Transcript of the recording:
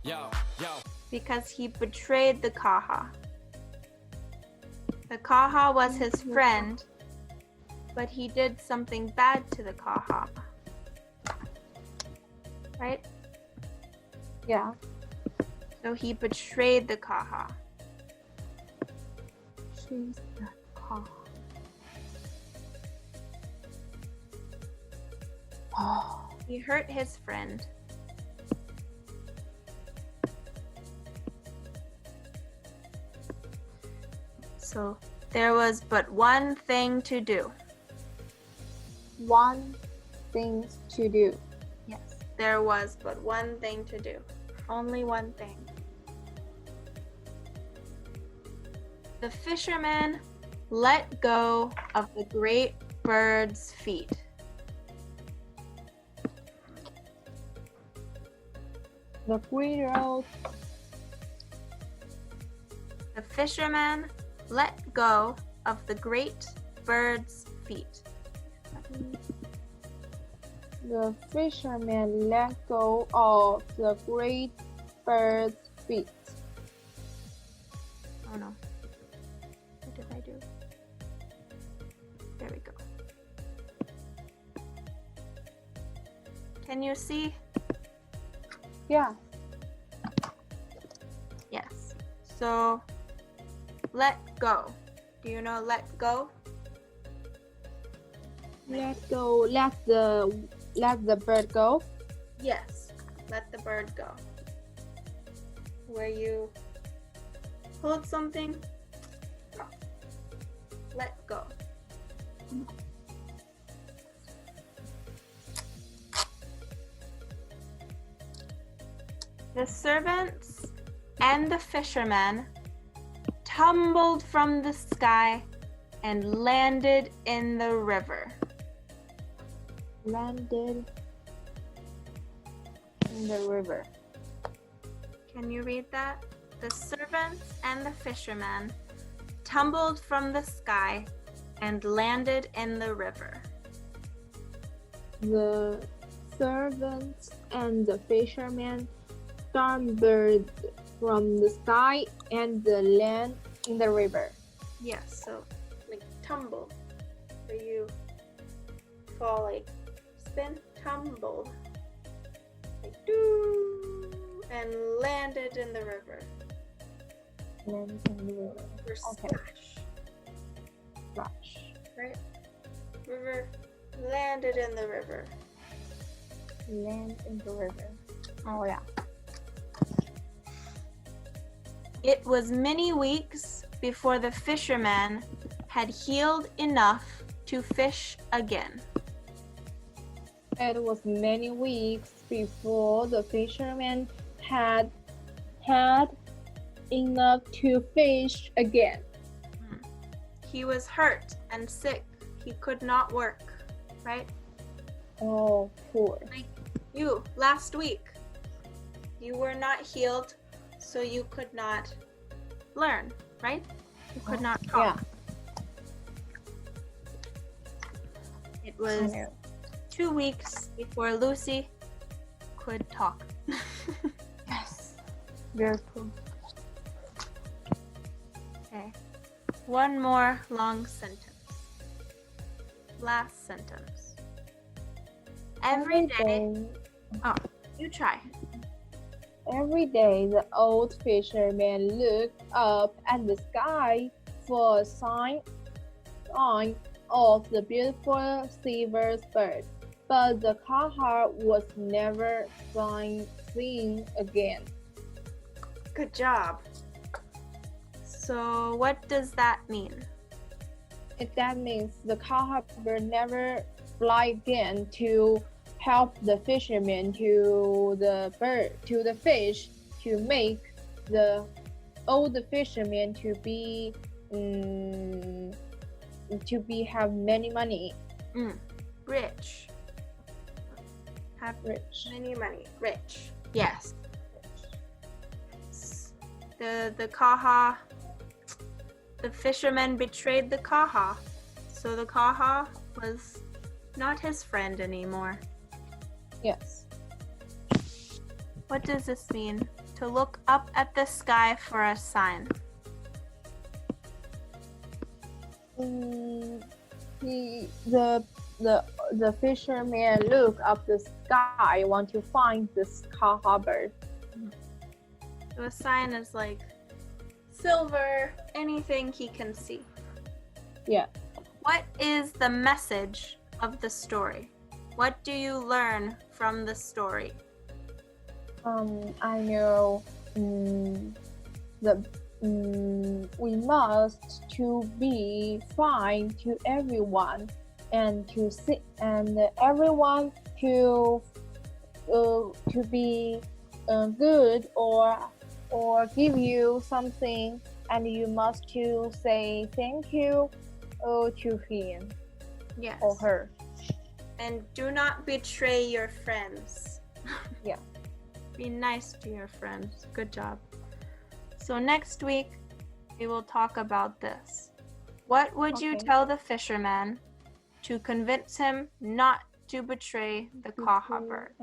Yo. Because he betrayed the Kaha. The Kaha was his friend, but he did something bad to the Kaha. Right? Yeah. So he betrayed the Kaha. She's the Kaha. Oh. He hurt his friend. So there was but one thing to do. One thing to do. Yes, there was but one thing to do. Only one thing. The fisherman let go of the great bird's feet. The fisherman let go of the great bird's feet. The fisherman let go of the great bird's feet. Oh no. What did I do? There we go. Can you see? Yeah. Yes. So let go. Do you know let go? Let go. Let the bird go. Yes. Let the bird go. Where you hold something, let go. The servants and the fisherman tumbled from the sky and landed in the river. Landed in the river. Can you read that? The servants and the fisherman tumbled from the sky and landed in the river. The servants and the fishermen tumbled from the sky and the land in the river. Yes, so like tumble, where you fall, like spin, tumbled, like doo, and landed in the river. Land in the river. Or Okay. splash, Splash. right? River, landed in the river. Land in the river. Oh yeah. It was many weeks before the fisherman had healed enough to fish again. It was many weeks before the fisherman had enough to fish again. He was hurt and sick. He could not work, right? Oh, poor. Like you, last week. You were not healed, so you could not learn, right? You could not talk. Yeah. It was 2 weeks before Lucy could talk. Yes. Very cool. Okay. One more long sentence. Last sentence. Every day. Oh, you try. Every day, the old fisherman looked up at the sky for a sign of the beautiful silver bird, but the Kaha was never seen again. Good job. So what does that mean? That means the Kaha bird never fly again to help the fisherman to the fish to make the old fisherman to have many money. Rich. Have Rich. many money. Rich. Yes. The Kaha, the fisherman betrayed the Kaha, so the Kaha was not his friend anymore. Yes. What does this mean? to look up at the sky for a sign. The fisherman look up the sky, want to find this Kaha bird. So a sign is like silver, anything he can see. Yeah. What is the message of the story? What do you learn from the story? I know we must to be fine to everyone and to see and everyone to be good or give you something, and you must to say thank you to him. Yes. Or her. And do not betray your friends. Yeah. Be nice to your friends. Good job. So next week, we will talk about this. What would you tell the fisherman to convince him not to betray the Kaha bird?